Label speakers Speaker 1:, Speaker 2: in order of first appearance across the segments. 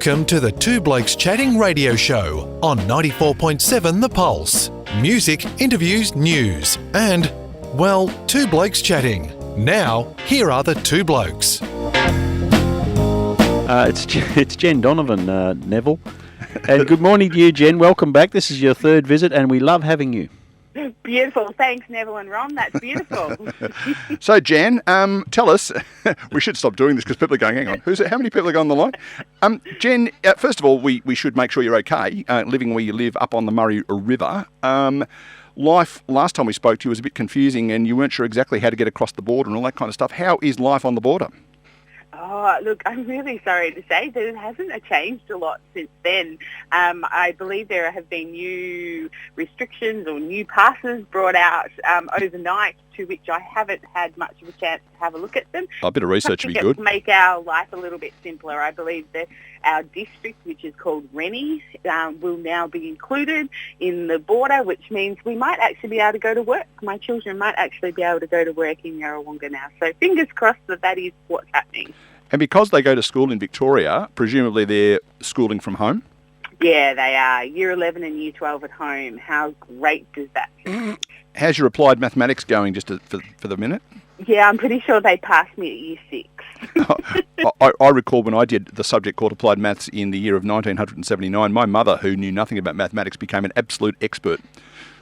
Speaker 1: Welcome to the Two Blokes Chatting radio show on 94.7 The Pulse. Music, interviews, news, and, well, two blokes chatting. Now, here are the two blokes.
Speaker 2: It's Jenn Donovan, Neville. And good morning to you, Jen. Welcome back. This is your third visit, and we love having you.
Speaker 3: Beautiful. Thanks, Neville and Ron. That's beautiful.
Speaker 4: So, Jen, tell us, we should stop doing this because people are going, hang on, how many people are on the line? Jen, first of all, we should make sure you're okay, living where you live up on the Murray River. Life, last time we spoke to you, was a bit confusing and you weren't sure exactly how to get across the border and all that kind of stuff. How is life on the border?
Speaker 3: Oh, look, I'm really sorry to say that it hasn't changed a lot since then. I believe there have been new restrictions or new passes brought out overnight, to which I haven't had much of a chance to have a look at them.
Speaker 4: A bit of research would be good.
Speaker 3: To make our life a little bit simpler, I believe that our district, which is called Rennie, will now be included in the border, which means we might actually be able to go to work. My children might actually be able to go to work in Yarrawonga now. So fingers crossed that is what's happening.
Speaker 4: And because they go to school in Victoria, presumably they're schooling from home?
Speaker 3: Yeah, they are. Year 11 and Year 12 at home. How great does that sound?
Speaker 4: How's your applied mathematics going for the minute?
Speaker 3: Yeah, I'm pretty sure they passed me at Year 6.
Speaker 4: I recall when I did the subject called Applied Maths in the year of 1979, my mother, who knew nothing about mathematics, became an absolute expert.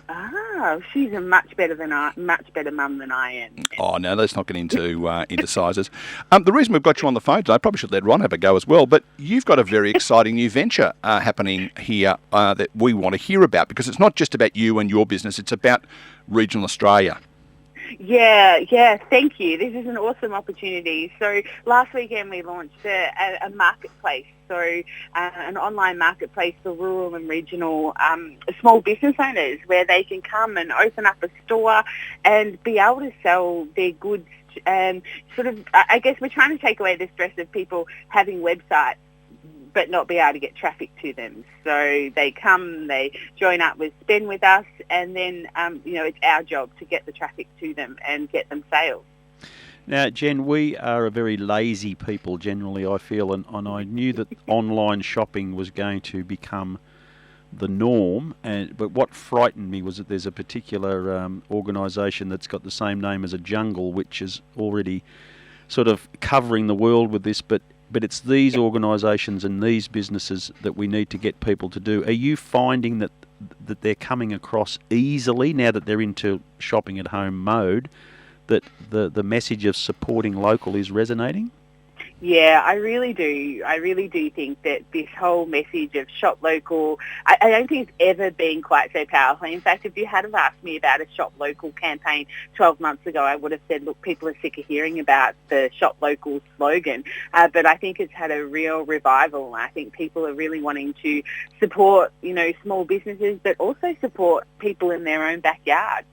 Speaker 3: Oh, she's a much better mum than I am.
Speaker 4: Oh, no, let's not get into sizes. The reason we've got you on the phone today, I probably should let Ron have a go as well, but you've got a very exciting new venture happening here that we want to hear about, because it's not just about you and your business, it's about regional Australia.
Speaker 3: Yeah, thank you. This is an awesome opportunity. So last weekend we launched a marketplace, so an online marketplace for rural and regional small business owners, where they can come and open up a store and be able to sell their goods. And sort of, I guess we're trying to take away the stress of people having websites but not be able to get traffic to them. So they come, they join up with Spend with us, and then it's our job to get the traffic to them and get them sales.
Speaker 2: Now, Jen, we are a very lazy people generally, I feel, and I knew that online shopping was going to become the norm. But what frightened me was that there's a particular organisation that's got the same name as a jungle, which is already sort of covering the world with this, but it's these organisations and these businesses that we need to get people to do. Are you finding that they're coming across easily now that they're into shopping at home mode, that the message of supporting local is resonating?
Speaker 3: Yeah, I really do. I really do think that this whole message of shop local, I don't think it's ever been quite so powerful. In fact, if you had have asked me about a shop local campaign 12 months ago, I would have said, look, people are sick of hearing about the shop local slogan. But I think it's had a real revival. I think people are really wanting to support, small businesses, but also support people in their own backyard.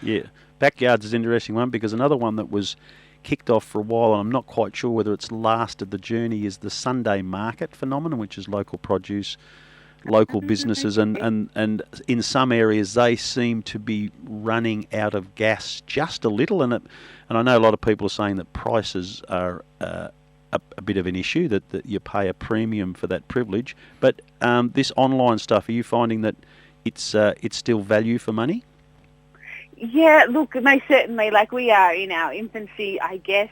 Speaker 3: Yeah,
Speaker 2: backyards is an interesting one, because another one that was kicked off for a while, and I'm not quite sure whether it's lasted the journey, is the Sunday market phenomenon, which is local produce, local businesses, and in some areas they seem to be running out of gas just a little, and I know a lot of people are saying that prices are a bit of an issue, that you pay a premium for that privilege, but this online stuff, are you finding that it's still value for money?
Speaker 3: Yeah, look, most certainly. Like, we are in our infancy, I guess.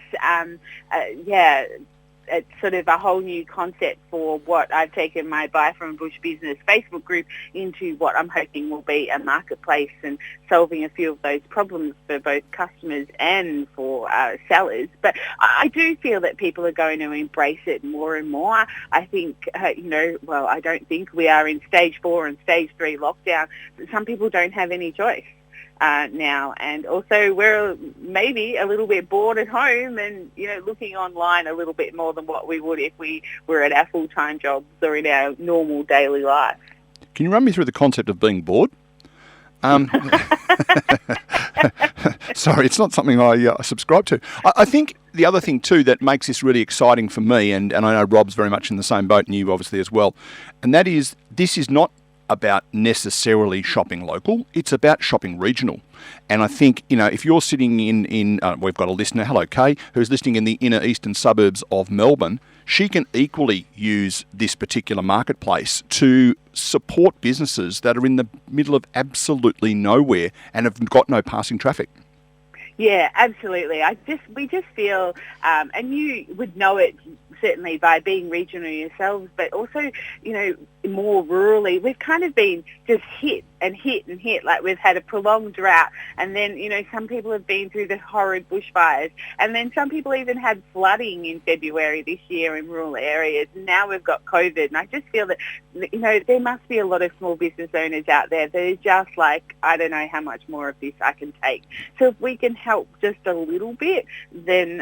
Speaker 3: It's sort of a whole new concept for what I've taken my Buy From Bush Business Facebook group into, what I'm hoping will be a marketplace, and solving a few of those problems for both customers and for sellers. But I do feel that people are going to embrace it more and more. I think, I don't think we are in stage 4 and stage 3 lockdown, but some people don't have any choice now, and also we're maybe a little bit bored at home and looking online a little bit more than what we would if we were at our full-time jobs or in our normal daily life.
Speaker 4: Can you run me through the concept of being bored? Sorry, it's not something I subscribe to. I think the other thing too that makes this really exciting for me, and I know Rob's very much in the same boat, and you obviously as well, and that is, this is not about necessarily shopping local, it's about shopping regional. And I think, if you're sitting in we've got a listener, hello Kay, who's listening in the inner eastern suburbs of Melbourne, she can equally use this particular marketplace to support businesses that are in the middle of absolutely nowhere and have got no passing traffic.
Speaker 3: Yeah, absolutely. We just feel, and you would know it certainly by being regional yourselves, but also, more rurally, we've kind of been just hit and hit and hit. Like we've had a prolonged drought, and then, some people have been through the horrid bushfires, and then some people even had flooding in February this year in rural areas. Now we've got COVID, and I just feel that, there must be a lot of small business owners out there that are just like, I don't know how much more of this I can take. So if we can help just a little bit, then,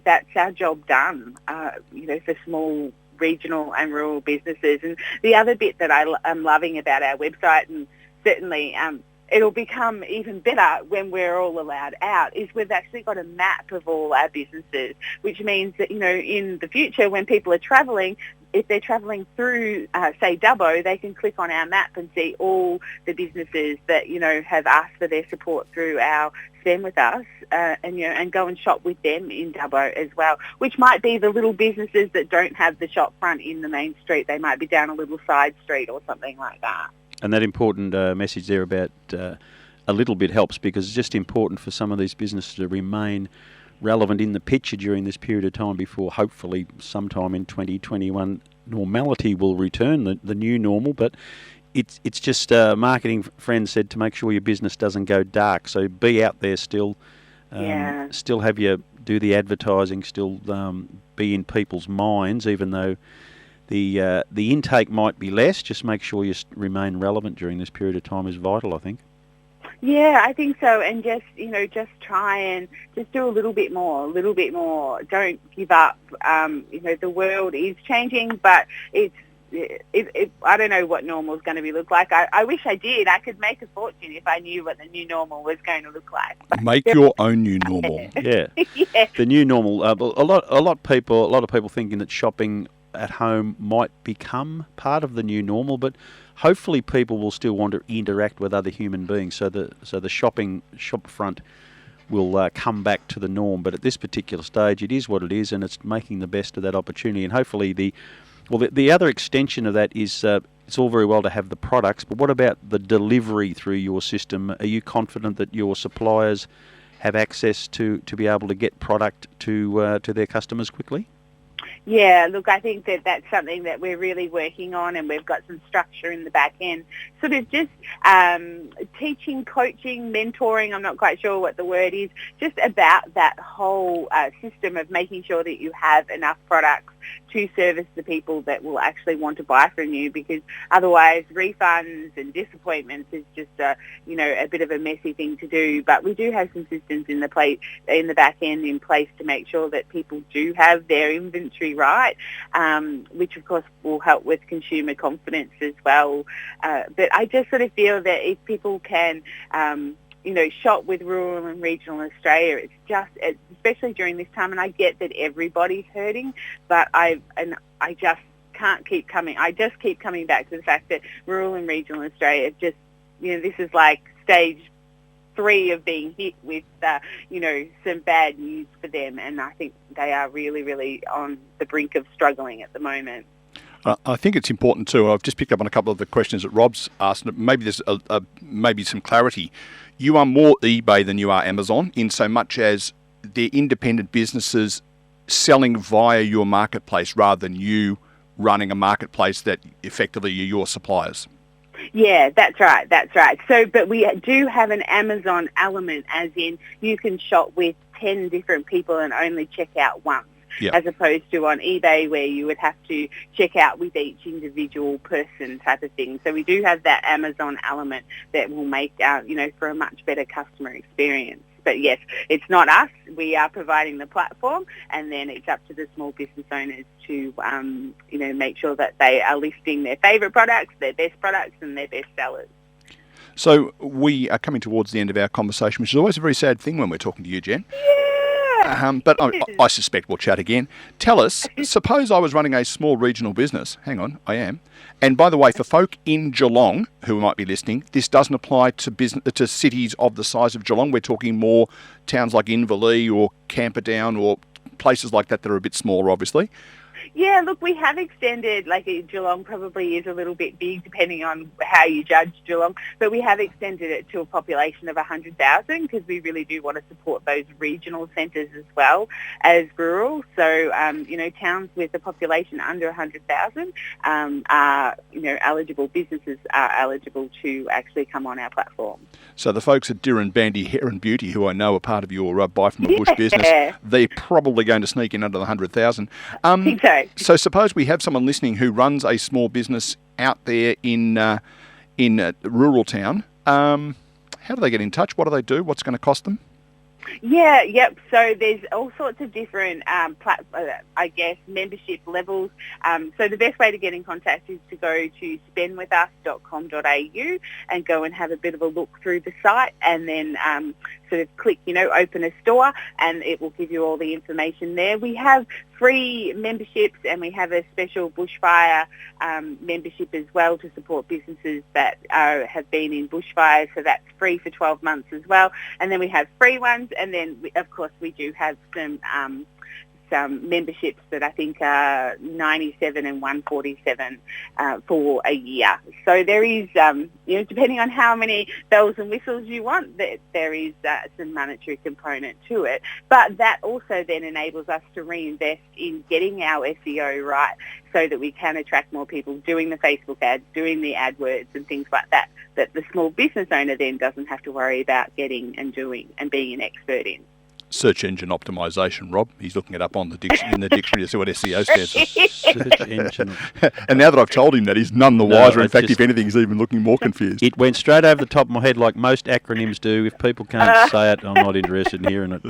Speaker 3: that's our job done, for small regional and rural businesses. And the other bit that I'm loving about our website, and certainly it'll become even better when we're all allowed out, is we've actually got a map of all our businesses, which means that, in the future when people are travelling, if they're travelling through, say, Dubbo, they can click on our map and see all the businesses that, have asked for their support through our Spend With Us, and go and shop with them in Dubbo as well, which might be the little businesses that don't have the shop front in the main street. They might be down a little side street or something like that.
Speaker 2: And that important message there about a little bit helps, because it's just important for some of these businesses to remain relevant in the picture during this period of time before hopefully sometime in 2021 normality will return, the new normal. But it's just marketing friends said to make sure your business doesn't go dark. So be out there still, still have your do the advertising, still be in people's minds, even though the intake might be less. Just make sure you remain relevant during this period of time is vital, I think.
Speaker 3: Yeah, I think so. And just, just try and just do a little bit more. Don't give up. The world is changing, but I don't know what normal is going to look like. I wish I did. I could make a fortune if I knew what the new normal was going to look like.
Speaker 4: Make your own new normal.
Speaker 2: Yeah.
Speaker 3: Yeah.
Speaker 2: The new normal. A lot of people thinking that shopping at home might become part of the new normal, but hopefully people will still want to interact with other human beings, so the shop front will come back to the norm. But at this particular stage, it is what it is, and it's making the best of that opportunity. And hopefully the other extension of that is it's all very well to have the products, but what about the delivery through your system? Are you confident that your suppliers have access to be able to get product to their customers quickly?
Speaker 3: Yeah, look, I think that's something that we're really working on, and we've got some structure in the back end. Sort of just teaching, coaching, mentoring, I'm not quite sure what the word is, just about that whole system of making sure that you have enough products to service the people that will actually want to buy from you, because otherwise refunds and disappointments is just a bit of a messy thing to do. But we do have some systems in the back end in place to make sure that people do have their inventory right, which of course will help with consumer confidence as well. But I just sort of feel that if people can shop with rural and regional Australia, it's especially during this time, and I get that everybody's hurting, but I just can't keep coming. I just keep coming back to the fact that rural and regional Australia just, this is like stage 3 of being hit with, some bad news for them, and I think they are really, really on the brink of struggling at the moment.
Speaker 4: I think it's important too. I've just picked up on a couple of the questions that Rob's asked. Maybe there's maybe some clarity. You are more eBay than you are Amazon, in so much as they're independent businesses selling via your marketplace rather than you running a marketplace that effectively are your suppliers.
Speaker 3: Yeah, that's right. So, but we do have an Amazon element, as in you can shop with 10 different people and only check out once. Yep. As opposed to on eBay where you would have to check out with each individual person type of thing. So we do have that Amazon element that will make, for a much better customer experience. But yes, it's not us. We are providing the platform, and then it's up to the small business owners to, make sure that they are listing their favourite products, their best products, and their best sellers.
Speaker 4: So we are coming towards the end of our conversation, which is always a very sad thing when we're talking to you, Jen. But I suspect we'll chat again. Tell us, suppose I was running a small regional business. Hang on, I am. And by the way, for folk in Geelong who might be listening, this doesn't apply to cities of the size of Geelong. We're talking more towns like Inverleigh or Camperdown or places like that that are a bit smaller, obviously.
Speaker 3: Yeah, look, we have extended, like Geelong probably is a little bit big depending on how you judge Geelong, but we have extended it to a population of 100,000 because we really do want to support those regional centres as well as rural. So, towns with a population under 100,000 are, eligible, businesses are eligible to actually come on our platform.
Speaker 4: So the folks at Dirranbandy Hair and Beauty, who I know are part of your Buy From a Bush business, they're probably going to sneak in under the 100,000.
Speaker 3: I think so.
Speaker 4: So suppose we have someone listening who runs a small business out there in a rural town. How do they get in touch? What do they do? What's going to cost them?
Speaker 3: Yeah, yep. So there's all sorts of different, membership levels. So the best way to get in contact is to go to spendwithus.com.au and go and have a bit of a look through the site, and then sort of click, open a store, and it will give you all the information there. We have free memberships, and we have a special bushfire membership as well to support businesses that have been in bushfires, so that's free for 12 months as well. And then we have free ones, and then of course we do have some memberships that I think are 97 and 147 for a year. So there is, depending on how many bells and whistles you want, there is some monetary component to it. But that also then enables us to reinvest in getting our SEO right so that we can attract more people doing the Facebook ads, doing the AdWords and things like that the small business owner then doesn't have to worry about getting and doing and being an expert in.
Speaker 4: Search engine optimization, Rob. He's looking it up on in the dictionary to see what SEO stands for.
Speaker 2: Search engine.
Speaker 4: And now that I've told him that, he's none the wiser. In fact, if anything, he's even looking more confused.
Speaker 2: It went straight over the top of my head like most acronyms do. If people can't say it, I'm not interested in hearing it.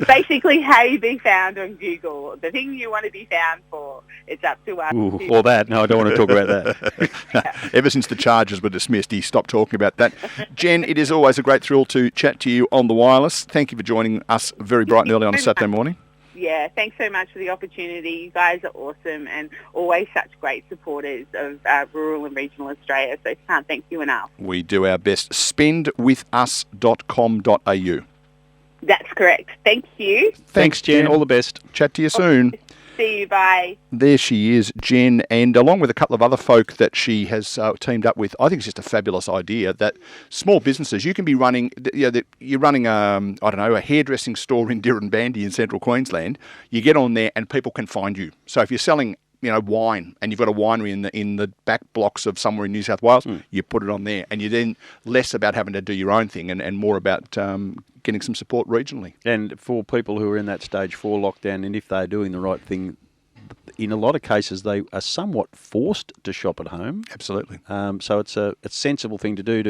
Speaker 3: Basically, how you be found on Google. The thing you want to be found for, it's up to us.
Speaker 2: Ooh, or that. No, I don't want to talk about that.
Speaker 4: Ever since the charges were dismissed, he stopped talking about that. Jen, it is always a great thrill to chat to you on the wireless. Thank you for joining us very bright and early on a Saturday morning.
Speaker 3: Yeah, thanks so much for the opportunity. You guys are awesome and always such great supporters of rural and regional Australia, so can't thank you enough.
Speaker 4: We do our best. Spendwithus.com.au.
Speaker 3: That's correct. Thank you.
Speaker 2: Thanks, Jen. All the best.
Speaker 4: Chat to you soon.
Speaker 3: See you, bye.
Speaker 4: There she is, Jen, and along with a couple of other folk that she has teamed up with, I think it's just a fabulous idea that small businesses, you can be running, you're running, a hairdressing store in Dirranbandy in central Queensland. You get on there and people can find you. So if you're selling, wine, and you've got a winery in the back blocks of somewhere in New South Wales, you put it on there, and you're then less about having to do your own thing and more about getting some support regionally.
Speaker 2: And for people who are in that stage 4 lockdown, and if they're doing the right thing, in a lot of cases they are somewhat forced to shop at home.
Speaker 4: Absolutely.
Speaker 2: So it's a sensible thing to do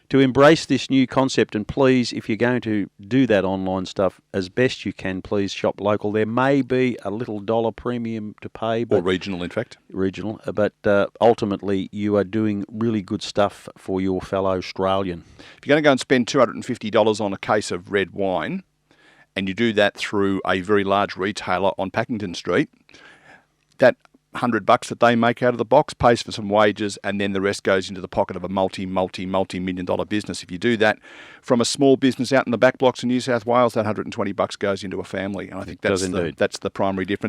Speaker 2: to embrace this new concept. And please, if you're going to do that online stuff, as best you can, please shop local. There may be a little dollar premium to pay.
Speaker 4: Or regional, in fact.
Speaker 2: Regional. But ultimately, you are doing really good stuff for your fellow Australian.
Speaker 4: If you're going to go and spend $250 on a case of red wine, and you do that through a very large retailer on Packington Street, that $100 that they make out of the box pays for some wages, and then the rest goes into the pocket of a multi-million-dollar business. If you do that from a small business out in the back blocks of New South Wales, that $120 goes into a family, and I think that's the primary difference.